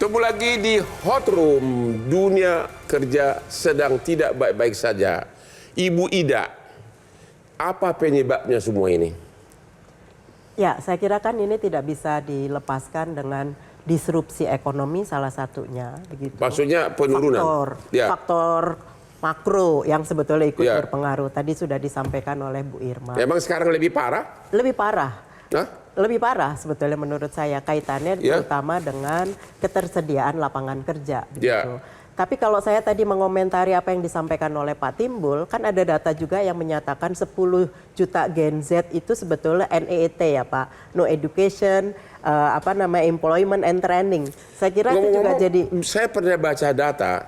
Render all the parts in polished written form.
Ketemu lagi di Hot Room. Dunia kerja sedang tidak baik-baik saja. Ibu Ida, apa penyebabnya semua ini? Ya, saya kira kan ini tidak bisa dilepaskan dengan disrupsi ekonomi salah satunya. Begitu. Maksudnya penurunan? Faktor makro yang sebetulnya ikut berpengaruh. Tadi sudah disampaikan oleh Bu Irma. Memang sekarang lebih parah? Lebih parah. Hah? Lebih parah sebetulnya menurut saya kaitannya terutama dengan ketersediaan lapangan kerja. Begitu. Tapi kalau saya tadi mengomentari apa yang disampaikan oleh Pak Timbul, kan ada data juga yang menyatakan 10 juta Gen Z itu sebetulnya NEET ya Pak, no education, employment and training. Saya kira itu juga jadi. Saya pernah baca data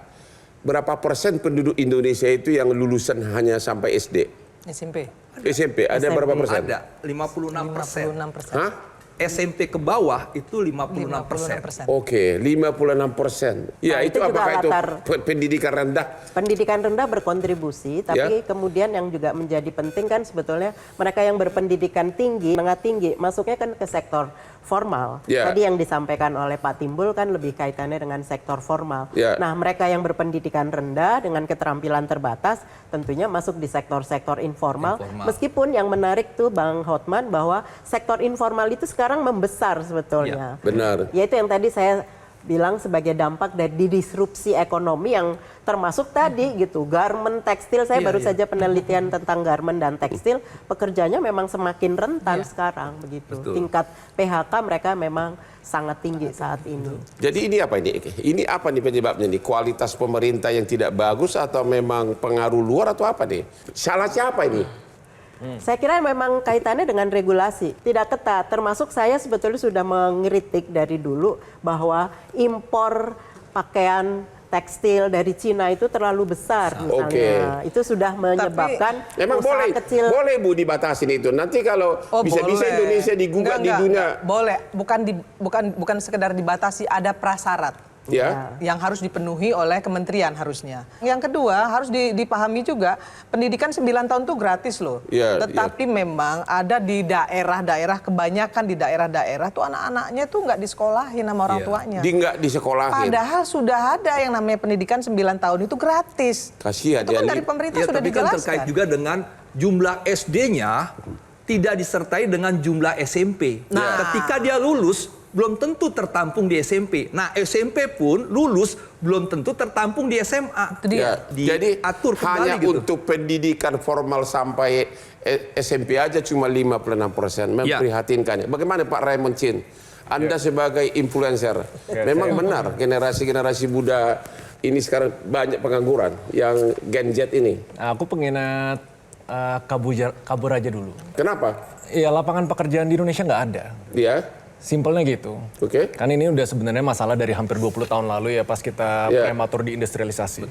berapa persen penduduk Indonesia itu yang lulusan hanya sampai SD? SMP ada berapa persen? Ada 56%. Hah? SMP ke bawah itu 56%. Oke, 56%. Ya, nah, itu apakah itu pendidikan rendah? Pendidikan rendah berkontribusi, tapi kemudian yang juga menjadi penting kan sebetulnya mereka yang berpendidikan tinggi, menengah tinggi, masuknya kan ke sektor formal. Tadi yang disampaikan oleh Pak Timbul kan lebih kaitannya dengan sektor formal. Nah, mereka yang berpendidikan rendah dengan keterampilan terbatas tentunya masuk di sektor-sektor informal. Meskipun yang menarik tuh Bang Hotman bahwa sektor informal itu sekarang membesar sebetulnya. Benar. Yaitu yang tadi saya bilang sebagai dampak dari disrupsi ekonomi yang termasuk tadi gitu garment, tekstil. Saya baru saja penelitian tentang garment dan tekstil, pekerjanya memang semakin rentan sekarang begitu. Tingkat PHK mereka memang sangat tinggi saat ini. Jadi ini apa ini? Ini apa nih penyebabnya nih? Kualitas pemerintah yang tidak bagus atau memang pengaruh luar atau apa nih? Salah siapa ini? Saya kira memang kaitannya dengan regulasi, tidak ketat. Termasuk saya sebetulnya sudah mengkritik dari dulu bahwa impor pakaian tekstil dari Cina itu terlalu besar misalnya. Itu sudah menyebabkan memang boleh Bu dibatasin itu. Nanti kalau bisa-bisa Indonesia digugat di dunia. Boleh, bukan sekedar dibatasi, ada prasyarat. Yang harus dipenuhi oleh kementerian harusnya. Yang kedua harus dipahami juga pendidikan 9 tahun itu gratis loh. Tetapi memang ada di daerah-daerah, kebanyakan di daerah-daerah tuh anak-anaknya tuh nggak disekolahin sama orang tuanya. Nggak disekolahin. Padahal sudah ada yang namanya pendidikan 9 tahun itu gratis. Kasihan itu kan dari pemerintah sudah dijelaskan. Tapi kan terkait juga dengan jumlah SD-nya tidak disertai dengan jumlah SMP. Nah, ketika dia lulus belum tentu tertampung di SMP. Nah, SMP pun lulus belum tentu tertampung di SMA. Jadi atur hanya untuk pendidikan formal sampai SMP aja cuma 56%. Memprihatinkan. Bagaimana Pak Raymond Chin? Anda sebagai influencer, memang benar generasi-generasi muda ini sekarang banyak pengangguran yang Gen Z ini. Aku pengenat kabur aja dulu. Kenapa? Ya lapangan pekerjaan di Indonesia nggak ada. Simpelnya gitu. Kan ini udah sebenarnya masalah dari hampir 20 tahun lalu ya pas kita prematur diindustrialisasi.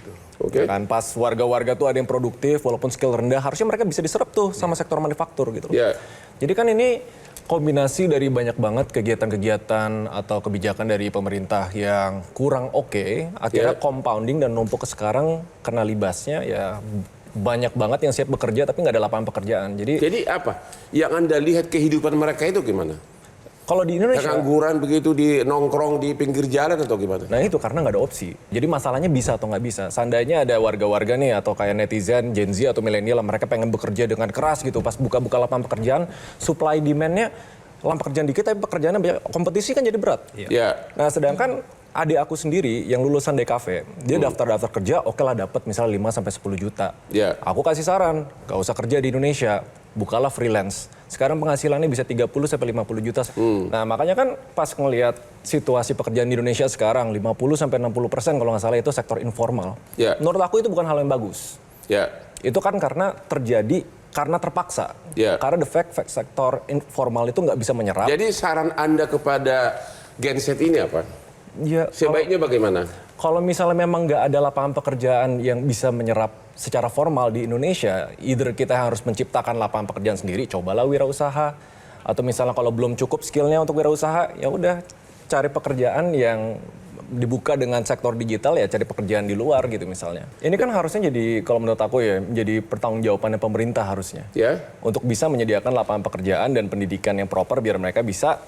Kan pas warga-warga tuh ada yang produktif walaupun skill rendah harusnya mereka bisa diserap tuh sama sektor manufaktur gitu. Jadi kan ini kombinasi dari banyak banget kegiatan-kegiatan atau kebijakan dari pemerintah yang kurang akhirnya compounding dan numpuk ke sekarang kena libasnya ya banyak banget yang siap bekerja tapi nggak ada lapangan pekerjaan. Jadi apa? Yang Anda lihat kehidupan mereka itu gimana? Kalau di Indonesia pengangguran begitu di nongkrong di pinggir jalan atau gimana? Nah itu karena nggak ada opsi. Jadi masalahnya bisa atau nggak bisa. Seandainya ada warga-warga nih atau kayak netizen, Gen Z atau milenial, mereka pengen bekerja dengan keras gitu. Pas buka-buka lapangan pekerjaan, supply demand-nya lapangan pekerjaan dikit tapi pekerjaannya banyak. Kompetisi kan jadi berat. Nah sedangkan adik aku sendiri yang lulusan DKV, dia daftar-daftar kerja, oke lah dapat misalnya 5-10 juta. Aku kasih saran, gak usah kerja di Indonesia, bukalah freelance. Sekarang penghasilannya bisa 30-50 juta. Nah makanya kan pas ngelihat situasi pekerjaan di Indonesia sekarang, 50-60% kalau nggak salah itu sektor informal. Menurut aku itu bukan hal yang bagus. Itu kan karena terjadi karena terpaksa. Karena the fact sektor informal itu nggak bisa menyerap. Jadi saran Anda kepada Gen Z ini apa? Sebaiknya bagaimana? Kalau misalnya memang nggak ada lapangan pekerjaan yang bisa menyerap secara formal di Indonesia, either kita harus menciptakan lapangan pekerjaan sendiri, cobalah wirausaha, atau misalnya kalau belum cukup skillnya untuk wirausaha, ya udah cari pekerjaan yang dibuka dengan sektor digital ya cari pekerjaan di luar gitu misalnya. Ini kan harusnya jadi kalau menurut aku ya menjadi pertanggungjawabannya pemerintah harusnya. Untuk bisa menyediakan lapangan pekerjaan dan pendidikan yang proper biar mereka bisa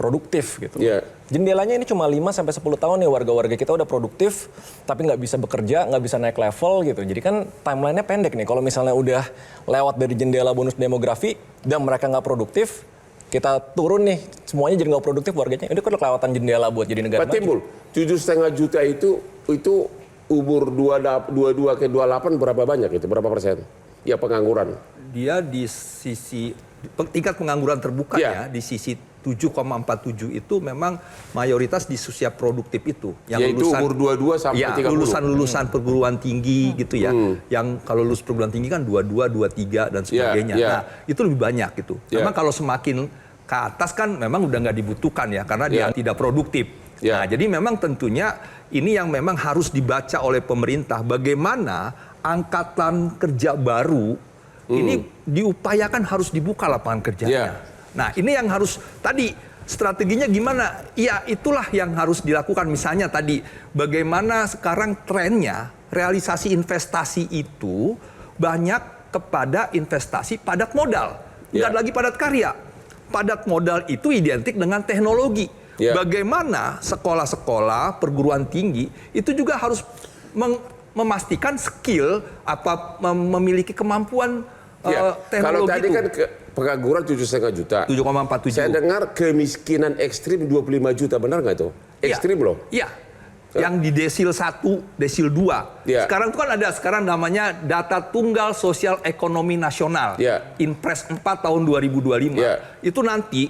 produktif gitu. Yeah. Jendelanya ini cuma 5-10 tahun nih warga-warga kita udah produktif tapi nggak bisa bekerja, nggak bisa naik level gitu. Jadi kan timelinenya pendek nih. Kalau misalnya udah lewat dari jendela bonus demografi dan mereka nggak produktif, kita turun nih semuanya jadi nggak produktif warganya. Ini kan udah kelewatan jendela buat jadi negara Pak Timbul, 7,5 juta itu umur 22 ke 28 berapa banyak itu? Berapa persen? Ya pengangguran. Dia di sisi tingkat pengangguran terbuka ya di sisi 7,47 itu memang mayoritas di usia produktif itu. Yang yaitu umur 22 sampai 30. Lulusan perguruan tinggi gitu ya. Yang kalau lulus perguruan tinggi kan 22, 23 dan sebagainya. Nah, itu lebih banyak gitu. Memang kalau semakin ke atas kan memang udah nggak dibutuhkan ya karena dia tidak produktif. Nah, jadi memang tentunya ini yang memang harus dibaca oleh pemerintah bagaimana angkatan kerja baru ini diupayakan harus dibuka lapangan kerjanya. Nah, ini yang harus tadi strateginya gimana? Ya, itulah yang harus dilakukan. Misalnya tadi bagaimana sekarang trennya realisasi investasi itu banyak kepada investasi padat modal, bukan lagi padat karya. Padat modal itu identik dengan teknologi. Bagaimana sekolah-sekolah perguruan tinggi itu juga harus memastikan skill memiliki kemampuan teknologi. Kalau tadi kan pengangguran 7,5 juta. 7,47. Saya dengar kemiskinan ekstrim 25 juta, benar nggak itu? Ekstrim loh. Iya. Yang di desil 1, desil 2. Sekarang itu kan ada namanya Data Tunggal Sosial Ekonomi Nasional. Inpres 4 tahun 2025. Itu nanti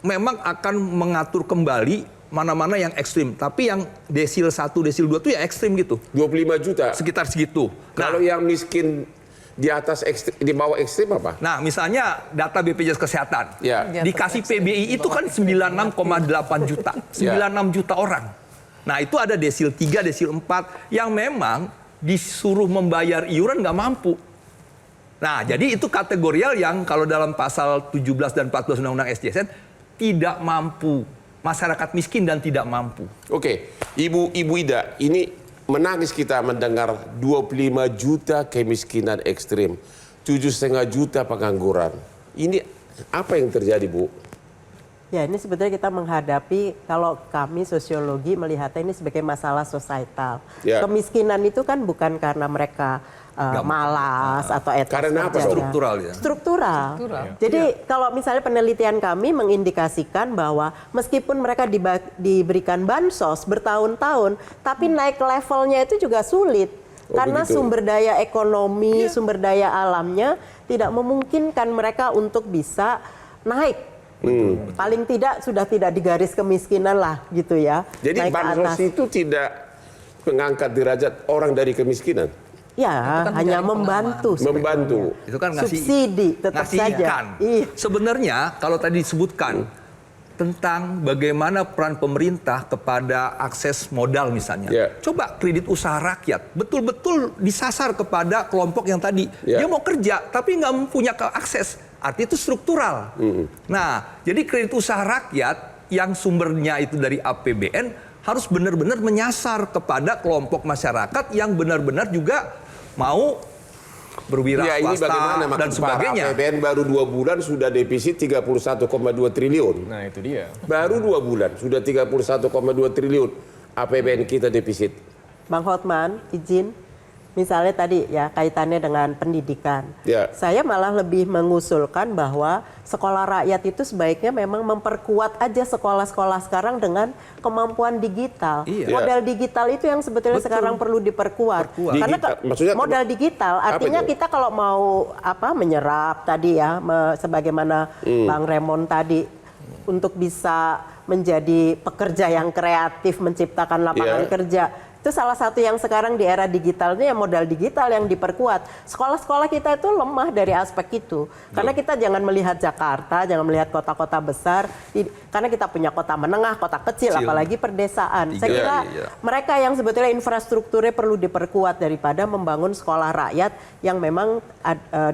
memang akan mengatur kembali mana-mana yang ekstrim. Tapi yang desil 1, desil 2 itu ya ekstrim gitu. 25 juta? Sekitar segitu. Kalau yang miskin di atas ekstrim, di bawah ekstrim apa? Nah, misalnya data BPJS Kesehatan. Dikasih PBI itu kan 96,8 juta. 96 juta orang. Nah, itu ada desil 3, desil 4 yang memang disuruh membayar iuran nggak mampu. Nah, jadi itu kategorial yang kalau dalam pasal 17 dan 14 Undang-Undang SDSN tidak mampu. Masyarakat miskin dan tidak mampu. Oke, Ibu Ida, ini menangis kita mendengar 25 juta kemiskinan ekstrim, 7,5 juta pengangguran. Ini apa yang terjadi, Bu? Ya, ini sebetulnya kita menghadapi, kalau kami sosiologi melihatnya ini sebagai masalah societal. Kemiskinan itu kan bukan karena mereka malas atau etos karena apa? Struktural ya. Struktural. Jadi kalau misalnya penelitian kami mengindikasikan bahwa meskipun mereka diberikan bansos bertahun-tahun, tapi naik levelnya itu juga sulit. Karena sumber daya ekonomi, sumber daya alamnya tidak memungkinkan mereka untuk bisa naik. Paling tidak sudah tidak di garis kemiskinan lah gitu ya. Jadi bansos itu tidak mengangkat derajat orang dari kemiskinan? Ya, kan hanya membantu. Membantu. Itu kan ngasih subsidi tetap ngasih saja. Ikan. Sebenarnya kalau tadi disebutkan tentang bagaimana peran pemerintah kepada akses modal misalnya. Coba kredit usaha rakyat betul-betul disasar kepada kelompok yang tadi. Dia mau kerja tapi nggak punya akses. Artinya itu struktural. Nah, jadi kredit usaha rakyat yang sumbernya itu dari APBN harus benar-benar menyasar kepada kelompok masyarakat yang benar-benar juga mau berwira swasta dan sebagainya. APBN baru 2 bulan sudah defisit 31,2 triliun. Nah, itu dia. Baru 2 bulan sudah 31,2 triliun APBN kita defisit. Bang Hotman, izin. Misalnya tadi ya kaitannya dengan pendidikan. Saya malah lebih mengusulkan bahwa sekolah rakyat itu sebaiknya memang memperkuat aja sekolah-sekolah sekarang dengan kemampuan digital. Modal digital itu yang sebetulnya sekarang perlu diperkuat. Karena modal digital artinya kita kalau mau menyerap tadi ya sebagaimana Bang Raymond tadi untuk bisa menjadi pekerja yang kreatif menciptakan lapangan kerja. Itu salah satu yang sekarang di era digital ini ya modal digital yang diperkuat. Sekolah-sekolah kita itu lemah dari aspek itu. Karena kita jangan melihat Jakarta, jangan melihat kota-kota besar. Karena kita punya kota menengah, kota kecil, apalagi perdesaan. Saya kira mereka yang sebetulnya infrastrukturnya perlu diperkuat daripada membangun sekolah rakyat yang memang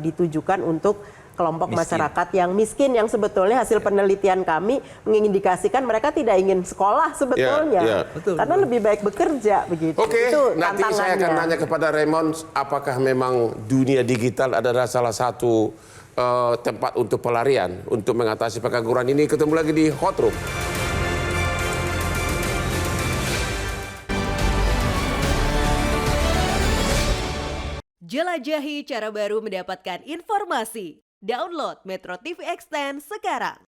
ditujukan untuk kelompok masyarakat yang miskin, yang sebetulnya hasil penelitian kami mengindikasikan mereka tidak ingin sekolah sebetulnya, karena lebih baik bekerja begitu. Oke, nanti saya akan nanya kepada Raymond, apakah memang dunia digital adalah salah satu tempat untuk pelarian untuk mengatasi pengangguran ini. Ketemu lagi di Hot Room. Jelajahi cara baru mendapatkan informasi. Download Metro TV Extend sekarang.